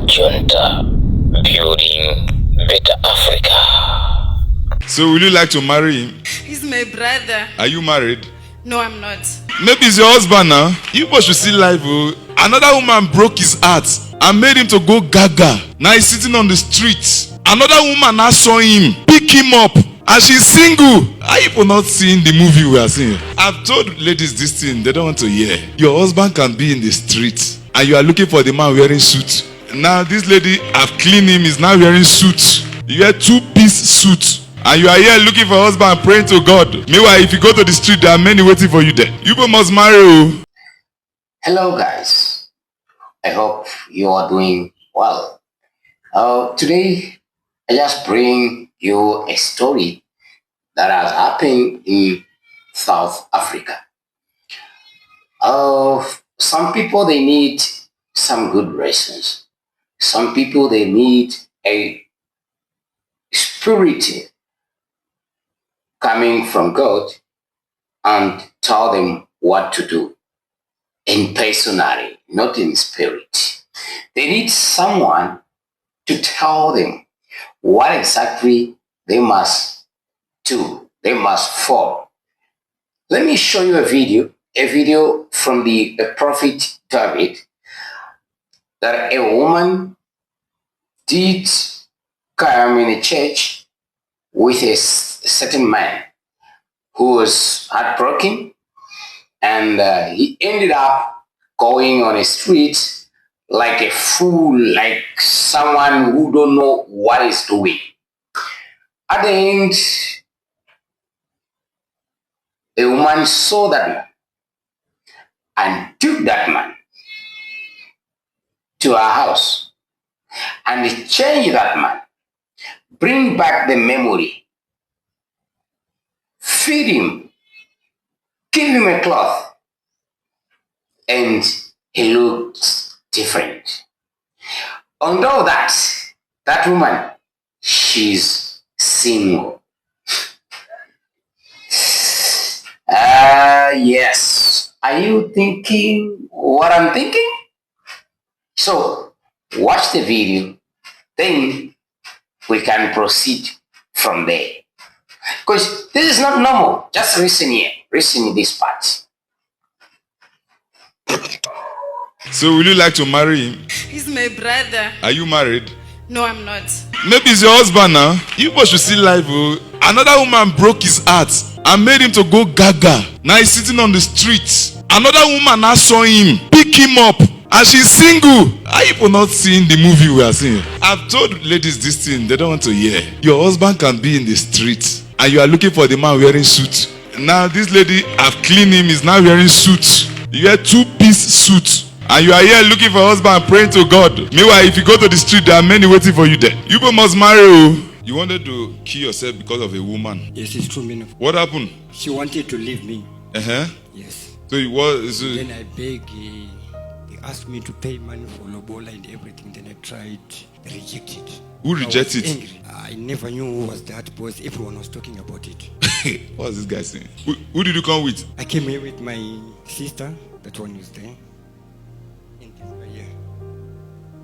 Junta, building better Africa. So will you like to marry him? He's my brother. Are you married? No, I'm not. Maybe it's your husband now. You both should see life. Oh. Another woman broke his heart and made him to go gaga. Now he's sitting on the street. Another woman now saw him, pick him up, and she's single. Are you not seeing the movie we are seeing? I've told ladies this thing, they don't want to hear. Your husband can be in the street and you are looking for the man wearing suit. Now this lady, I've cleaned him, is now wearing suit. You wear two-piece suit. And you are here looking for a husband, praying to God. Meanwhile, if you go to the street, there are many waiting for you there. You must marry. Oh. Hello guys, I hope you are doing well. Today, I just bring you a story that has happened in South Africa. Some people, they need some good lessons. Some people, they need a spirit coming from God and tell them what to do in personality, not in spirit. They need someone to tell them what exactly they must do, they must follow. Let me show you a video from the prophet David, that a woman did come in a church with a certain man who was heartbroken, and he ended up going on a street like a fool, like someone who don't know what he's doing. At the end, a woman saw that man and took that man to her house and changed that man, bring back the memory, feed him, give him a cloth, and he looked different. Although that woman, she's single. Yes. Are you thinking what I'm thinking? So, watch the video, then we can proceed from there. Because this is not normal. Just listen here. Listen in this part. So will you like to marry him? He's my brother. Are you married? No, I'm not. Maybe it's your husband now. You both should see life. Oh. Another woman broke his heart and made him to go gaga. Now he's sitting on the street. Another woman now saw him, pick him up, and she's single. Are you not seeing the movie we are seeing? I've told ladies this thing, they don't want to hear. Your husband can be in the street and you are looking for the man wearing suit. Now this lady, I've cleaned him, is now wearing suit. You wear two-piece suit. And you are here looking for a husband, praying to God. Meanwhile, if you go to the street, there are many waiting for you there. You must marry. Oh. You wanted to kill yourself because of a woman. Yes, it's true, man. What happened? She wanted to leave me. Yes. So it was. Then I begged. He asked me to pay money for lobola and everything. Then I tried, rejected. Who rejected? I was angry. I never knew who was that because everyone was talking about it. What was this guy saying? Who did you come with? I came here with my sister. That one is there.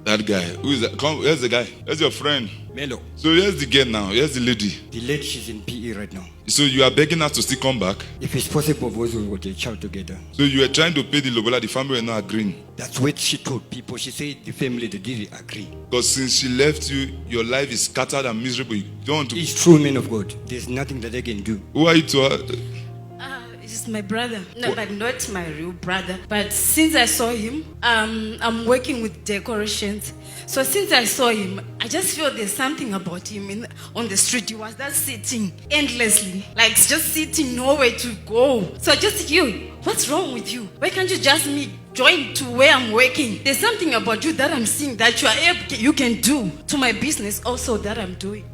That guy. Who is that? Come, here's the guy. Here's your friend. Melo. So here's the girl now. Here's the lady. The lady, she's in PE right now. So you are begging her to still come back? If it's possible, because we got a child together. So you were trying to pay the lobola, the family were not agreeing? That's what she told people. She said the family, they didn't agree. Because since she left you, your life is scattered and miserable. You don't want to... It's true, man of God. There's nothing that I can do. Who are you to her? He's my brother. No, but not my real brother. But since I saw him, I'm working with decorations. So since I saw him, I just feel there's something about him on the street. He was just sitting endlessly, like just sitting, nowhere to go. So I just you, what's wrong with you? Why can't you just join to where I'm working? There's something about you that I'm seeing that you can do to my business also that I'm doing.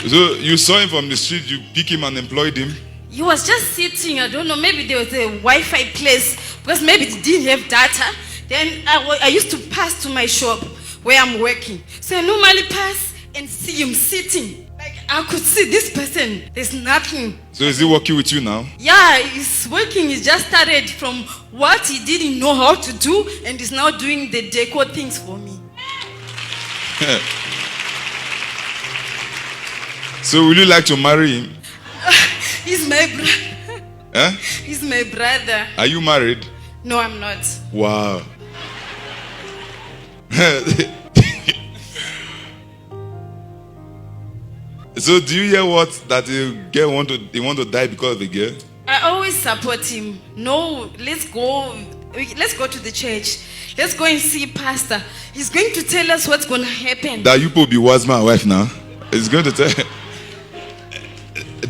So you saw him from the street, you pick him and employed him? He was just sitting, I don't know, maybe there was a Wi-Fi place, because maybe they didn't have data. Then I used to pass to my shop where I'm working. So I normally pass and see him sitting. Like I could see this person. There's nothing. So is he working with you now? Yeah, he's working. He just started from what he didn't know how to do, and he's now doing the decor things for me. So will you like to marry him? He's my brother. Huh? He's my brother. Are you married? No, I'm not. Wow. So do you hear what that the girl want to die because of the girl? I always support him. No, let's go to the church. Let's go and see pastor. He's going to tell us what's going to happen. That you will be was my wife now. He's going to tell.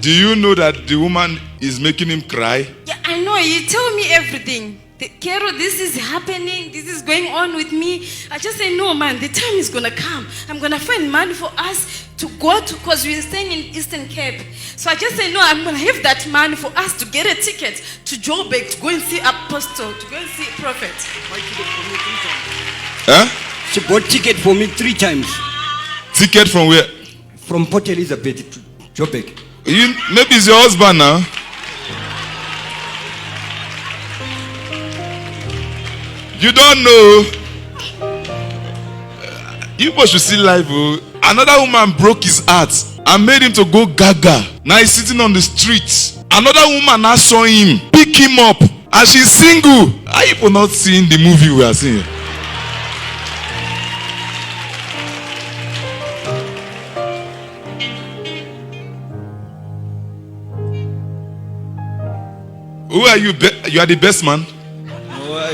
Do you know that the woman is making him cry? Yeah, I know. You tell me everything. Carol, this is happening. This is going on with me. I just say, no, man, the time is going to come. I'm going to find money for us to go to, because we're staying in Eastern Cape. So I just say, no, I'm going to have that money for us to get a ticket to Joburg, to go and see Apostle, to go and see Prophet. Huh? She bought ticket for me 3 times. Ticket from where? From Port Elizabeth to Joburg. Maybe it's your husband now. You don't know. You should see live. Another woman broke his heart and made him to go gaga. Now he's sitting on the street. Another woman now saw him, pick him up, and she's single. Are you not seeing the movie we are seeing? Who are you? You are the best man. No,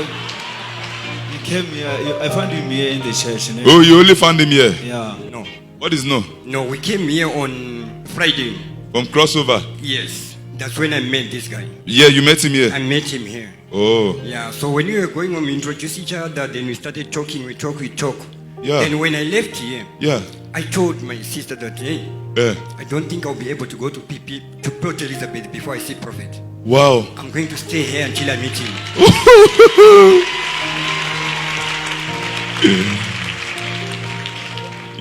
he came here. I found him here in the church. Oh, you only found him here? Yeah. No. What is no? No, we came here on Friday. From crossover? Yes. That's when I met this guy. Yeah, you met him here? I met him here. Oh. Yeah, so when we were going home, we introduced each other, then we started talking, we talk. Yeah. And when I left here, Yeah. I told my sister that, hey, Yeah. I don't think I'll be able to go to Port Elizabeth before I see Prophet. Wow. I'm going to stay here until I meet him.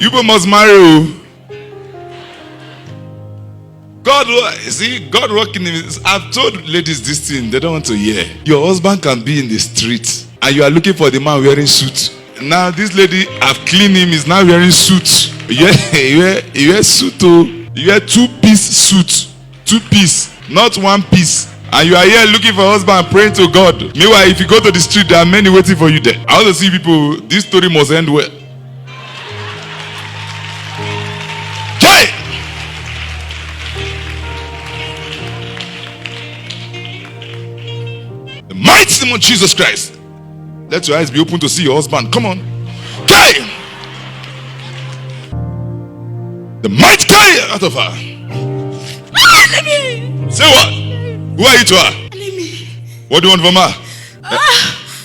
You must marry. God working in this. I've told ladies this thing, they don't want to hear. Your husband can be in the street and you are looking for the man wearing suit. Now this lady, I've cleaned him, is now wearing suit. You wear suit, oh. You wear 2-piece suit. 2-piece, not 1 piece. And you are here looking for a husband and praying to God. Meanwhile, if you go to the street, there are many waiting for you there. I want to see people, this story must end well. Okay. The mighty name of Jesus Christ. Let your eyes be open to see your husband. Come on. Okay. The mighty guy out of her. Say what? Who are you to her? What do you want from her?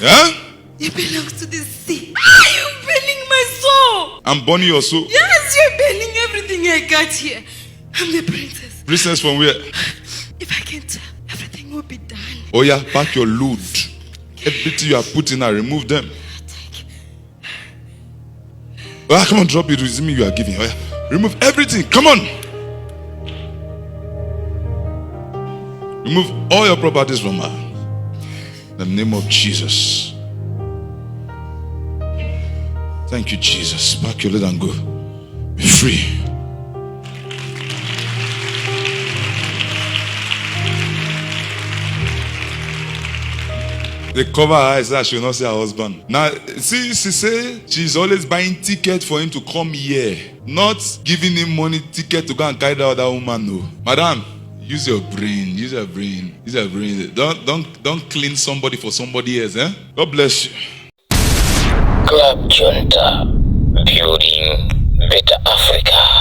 Yeah? You belong to the sea. You're burning my soul. I'm burning your soul. Yes, you're burning everything I got here. I'm the princess. Princess from where? If I can tell, everything will be done. Oh yeah, pack your load. Everything you are putting, I remove them. Oh, come on, drop it. It's me you are giving. Oh, yeah. Remove everything. Come on. Remove all your properties from her. In the name of Jesus. Thank you, Jesus. Pack your load and go. Be free. They cover her eyes so that she will not see her husband. Now, see, she say she's always buying ticket for him to come here, not giving him money ticket to go and carry the other woman. No, madam, use your brain. Use your brain. Use your brain. Don't clean somebody for somebody else. Eh? God bless you. Club Junta, building better Africa.